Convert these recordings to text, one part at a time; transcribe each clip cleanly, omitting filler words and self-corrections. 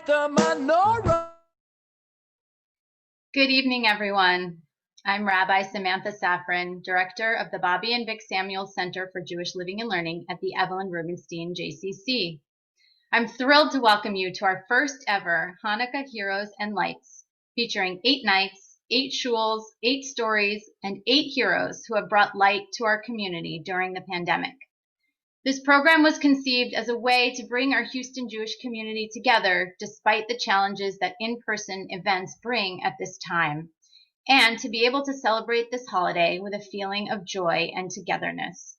light the menorah. Good evening, everyone. I'm Rabbi Samantha Safran, Director of the Bobby and Vic Samuel Center for Jewish Living and Learning at the Evelyn Rubenstein JCC. I'm thrilled to welcome you to our first ever Hanukkah Heroes and Lights, featuring 8 nights, 8 shuls, 8 stories, and 8 heroes who have brought light to our community during the pandemic. This program was conceived as a way to bring our Houston Jewish community together despite the challenges that in-person events bring at this time, and to be able to celebrate this holiday with a feeling of joy and togetherness.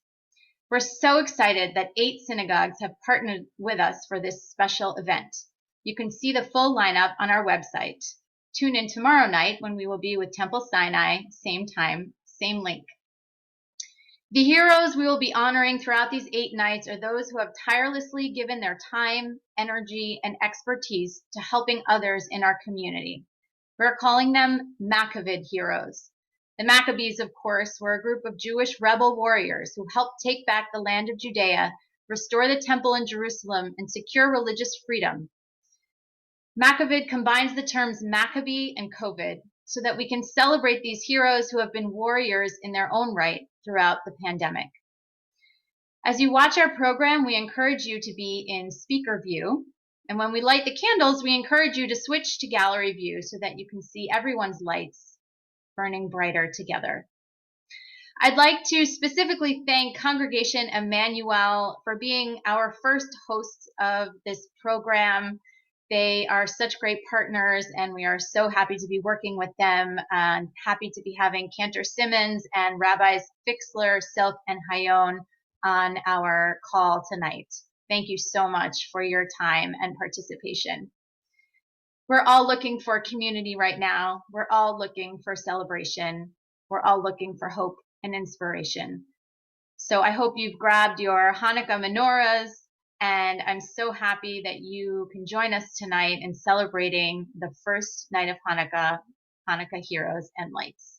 We're so excited that 8 synagogues have partnered with us for this special event. You can see the full lineup on our website. Tune in tomorrow night when we will be with Temple Sinai, same time, same link. The heroes we will be honoring throughout these 8 nights are those who have tirelessly given their time, energy, and expertise to helping others in our community. We're calling them MacCovid heroes. The Maccabees, of course, were a group of Jewish rebel warriors who helped take back the land of Judea, restore the temple in Jerusalem, and secure religious freedom. MacCovid combines the terms Maccabee and Covid so that we can celebrate these heroes who have been warriors in their own right throughout the pandemic. As you watch our program, we encourage you to be in speaker view. And when we light the candles, we encourage you to switch to gallery view so that you can see everyone's lights burning brighter together. I'd like to specifically thank Congregation Emmanuel for being our first hosts of this program. They are such great partners, and we are so happy to be working with them, and happy to be having Cantor Simmons and Rabbis Fixler, Silk, and Hayon on our call tonight. Thank you so much for your time and participation. We're all looking for community right now. We're all looking for celebration. We're all looking for hope and inspiration. So I hope you've grabbed your Hanukkah menorahs, and I'm so happy that you can join us tonight in celebrating the first night of Hanukkah, Hanukkah Heroes and Lights.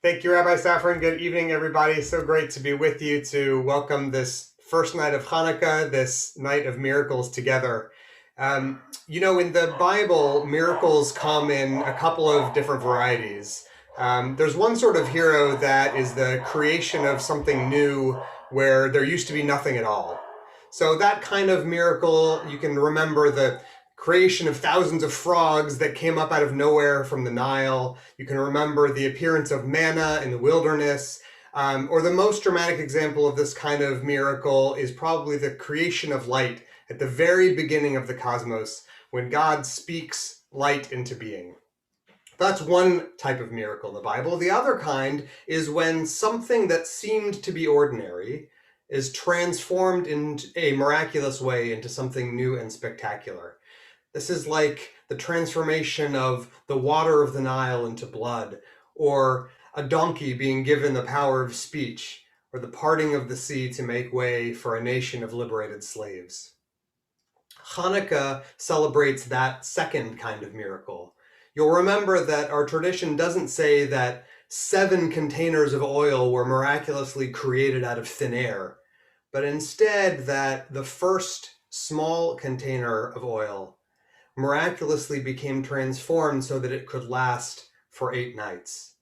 Thank you, Rabbi Safran. Good evening, everybody. So great to be with you to welcome this first night of Hanukkah, this night of miracles together. You know, in the Bible, miracles come in a couple of different varieties. There's one sort of hero that is the creation of something new where there used to be nothing at all. So that kind of miracle, you can remember the creation of thousands of frogs that came up out of nowhere from the Nile. You can remember the appearance of manna in the wilderness. Or the most dramatic example of this kind of miracle is probably the creation of light at the very beginning of the cosmos, when God speaks light into being. That's one type of miracle in the Bible. The other kind is when something that seemed to be ordinary is transformed in a miraculous way into something new and spectacular. This is like the transformation of the water of the Nile into blood, or a donkey being given the power of speech, or the parting of the sea to make way for a nation of liberated slaves. Hanukkah celebrates that second kind of miracle. You'll remember that our tradition doesn't say that 7 containers of oil were miraculously created out of thin air, but instead that the first small container of oil miraculously became transformed so that it could last for 8 nights.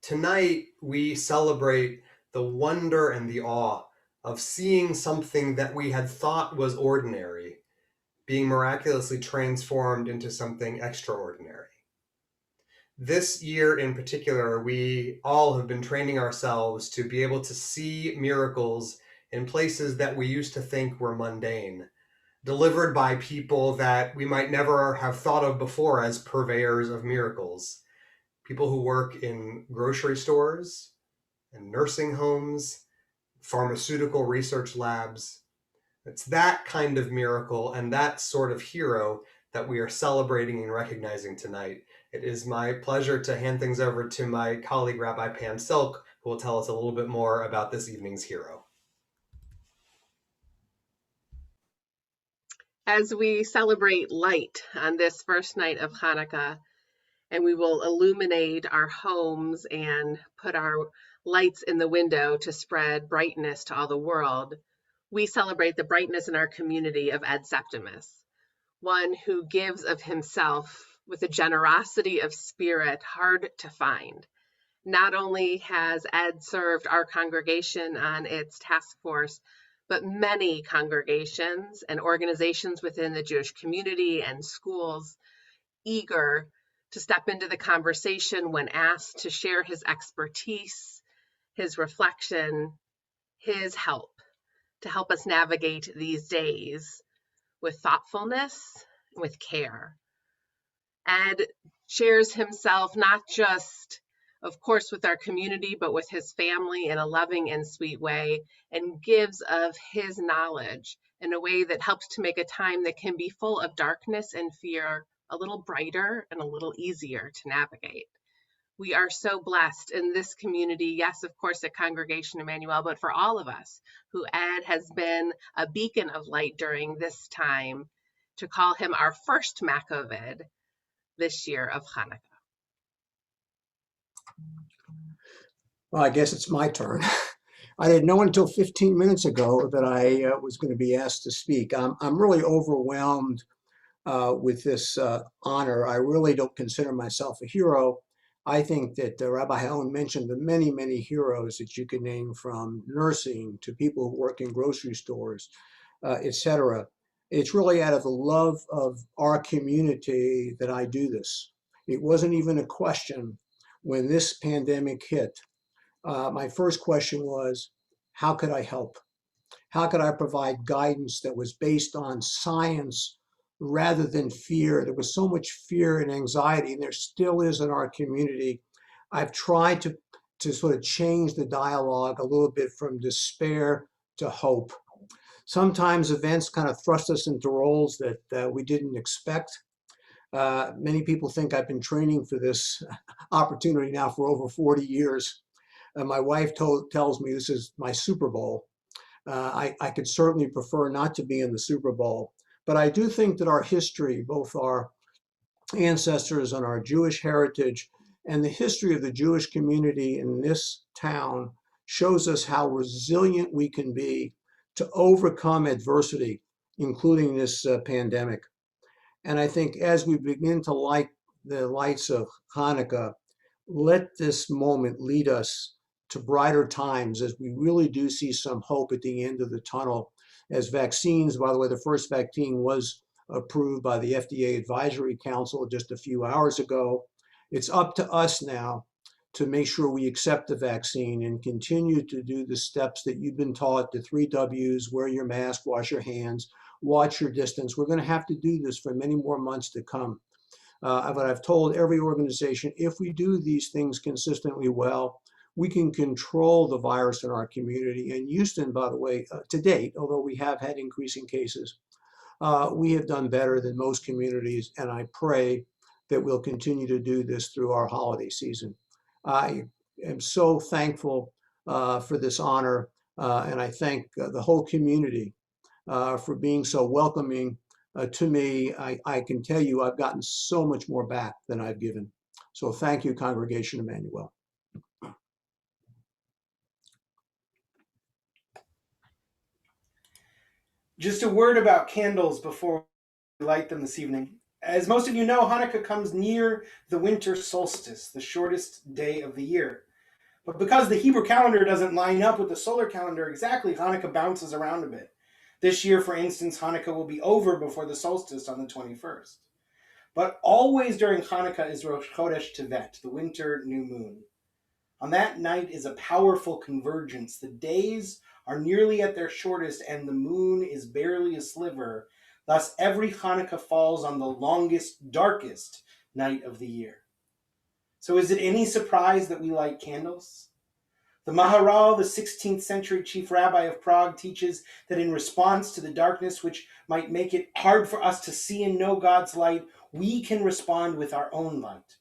Tonight, we celebrate the wonder and the awe of seeing something that we had thought was ordinary being miraculously transformed into something extraordinary. This year in particular, we all have been training ourselves to be able to see miracles in places that we used to think were mundane, delivered by people that we might never have thought of before as purveyors of miracles. People who work in grocery stores, and nursing homes, pharmaceutical research labs. It's that kind of miracle and that sort of hero that we are celebrating and recognizing tonight. It is my pleasure to hand things over to my colleague, Rabbi Pam Silk, who will tell us a little bit more about this evening's hero. As we celebrate light on this first night of Hanukkah, and we will illuminate our homes and put our lights in the window to spread brightness to all the world. We celebrate the brightness in our community of Ed Septimus, one who gives of himself with a generosity of spirit hard to find. Not only has Ed served our congregation on its task force, but many congregations and organizations within the Jewish community and schools, eager to step into the conversation when asked to share his expertise, his reflection, his help to help us navigate these days with thoughtfulness, with care. Ed shares himself not just, of course, with our community, but with his family in a loving and sweet way, and gives of his knowledge in a way that helps to make a time that can be full of darkness and fear a little brighter and a little easier to navigate. We are so blessed in this community, yes, of course, at Congregation Emmanuel, but for all of us who Ed has been a beacon of light during this time, to call him our first MacCovid this year of Chanukah. Well, I guess it's my turn. I didn't know until 15 minutes ago that I was going to be asked to speak. I'm really overwhelmed with this honor. I really don't consider myself a hero. I think that Rabbi Helen mentioned the many, many heroes that you can name, from nursing to people who work in grocery stores, etc. It's really out of the love of our community that I do this. It wasn't even a question when this pandemic hit. My first question was, how could I help? How could I provide guidance that was based on science rather than fear? There was so much fear and anxiety, and there still is in our community. I've tried to sort of change the dialogue a little bit from despair to hope. Sometimes events kind of thrust us into roles that we didn't expect. Many people think I've been training for this opportunity now for over 40 years. My wife tells me this is my Super Bowl. I could certainly prefer not to be in the Super Bowl, but I do think that our history, both our ancestors and our Jewish heritage and the history of the Jewish community in this town, shows us how resilient we can be to overcome adversity, including this pandemic. And I think as we begin to light the lights of Hanukkah, let this moment lead us to brighter times, as we really do see some hope at the end of the tunnel. As vaccines, by the way, the first vaccine was approved by the FDA Advisory Council just a few hours ago. It's up to us now to make sure we accept the vaccine and continue to do the steps that you've been taught, the 3 W's: wear your mask, wash your hands, watch your distance. We're going to have to do this for many more months to come. But I've told every organization, if we do these things consistently well, we can control the virus in our community. And Houston, by the way, to date, although we have had increasing cases, we have done better than most communities. And I pray that we'll continue to do this through our holiday season. I am so thankful for this honor. And I thank the whole community for being so welcoming to me. I can tell you I've gotten so much more back than I've given. So thank you, Congregation Emmanuel. Just a word about candles before we light them this evening. As most of you know, Hanukkah comes near the winter solstice, the shortest day of the year. But because the Hebrew calendar doesn't line up with the solar calendar exactly, Hanukkah bounces around a bit. This year, for instance, Hanukkah will be over before the solstice on the 21st. But always during Hanukkah is Rosh Chodesh Tevet, the winter new moon. On that night is a powerful convergence. The days are nearly at their shortest and the moon is barely a sliver. Thus, every Hanukkah falls on the longest, darkest night of the year. So is it any surprise that we light candles? The Maharal, the 16th century chief rabbi of Prague, teaches that in response to the darkness which might make it hard for us to see and know God's light, we can respond with our own light.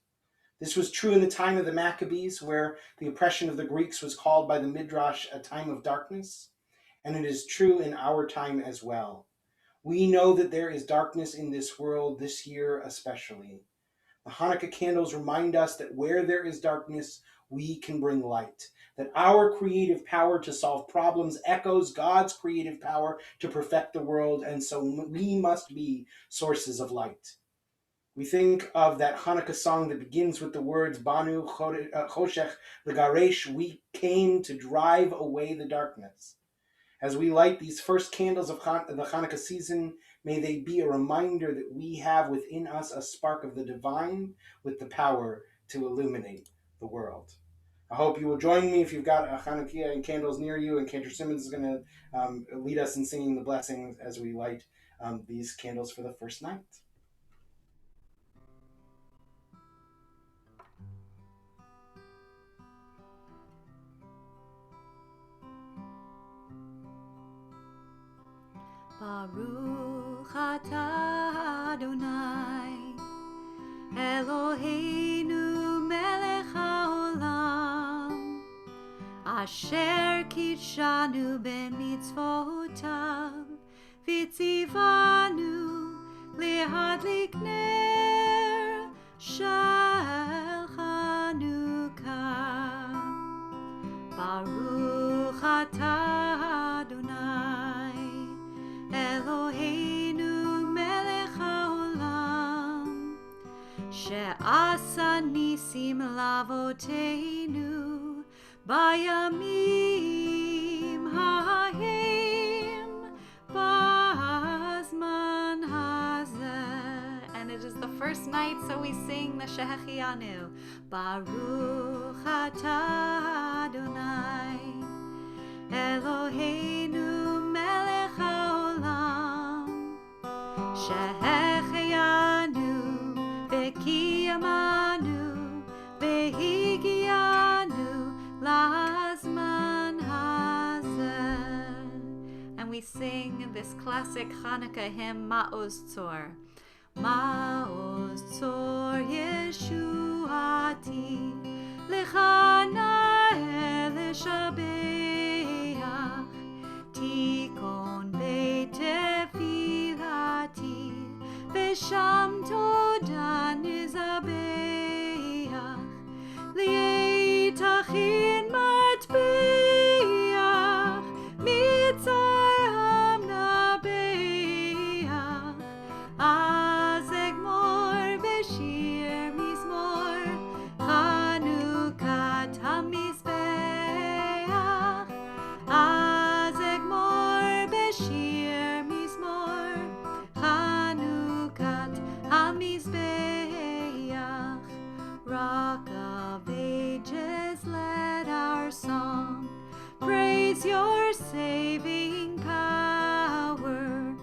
This was true in the time of the Maccabees, where the oppression of the Greeks was called by the Midrash a time of darkness, and it is true in our time as well. We know that there is darkness in this world this year especially, The Hanukkah candles remind us that where there is darkness, we can bring light. That our creative power to solve problems echoes God's creative power to perfect the world, and so we must be sources of light. We think of that Hanukkah song that begins with the words Banu Choshech Legaresh, we came to drive away the darkness. As we light these first candles of the Hanukkah season, may they be a reminder that we have within us a spark of the divine with the power to illuminate the world. I hope you will join me if you've got a Hanukkah and candles near you, and Cantor Simmons is going to lead us in singing the blessings as we light these candles for the first night. Baruch atah Adonai Eloheinu melech haolam asher kitshanu b'mitzvotav v'tzivanu lehadlik ner shel Chanukah. Baruch atah Adonai Eloheinu melech haolam she'asa nisim lavoteinu bayamim ha'hem b'zman hazeh. And it is the first night, so we sing the Shehechianu. Baruch atah Adonai Eloheinu melech haolam shehechianu v'kiyamanu v'higianu lazman hazeh. And we sing this classic Hanukkah hymn, Ma'oz Tzor. Ma'oz Tzor Yeshuati Lechana Elishabeach Tikon Beit Tefilati V'sham Toda Nizabeach Li'etachin Matbeach Mitzar Hamnabeach Az Egmor B'shir Mizmor Chanukat HaMizbeach Az Egmor B'shir Mizmor Chanukat HaMizbeach. Rock of Ages, let our song praise your saving power.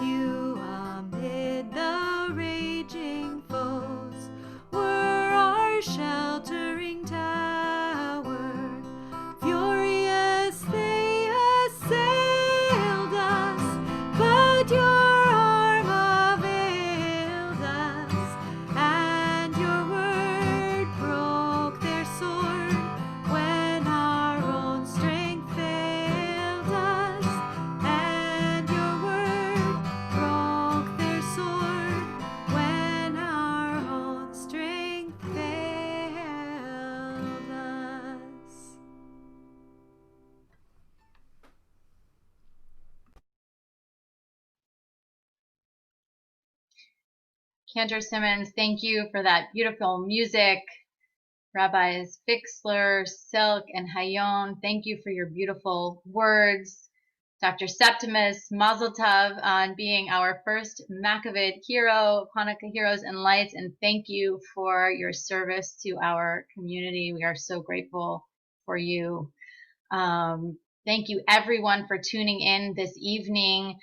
You amid the raging foes were our sheltering tower. Furious they assailed us, but your arm availed us, and your word broke their sword when our own strength failed us, and your word broke their sword when our own strength failed us. Cantor Simmons, thank you for that beautiful music. Rabbis Fixler, Silk, and Hayon, thank you for your beautiful words. Dr. Septimus, Mazel Tov on being our first MacCovid hero, Hanukkah Heroes and Lights, and thank you for your service to our community. We are so grateful for you. Thank you everyone for tuning in this evening.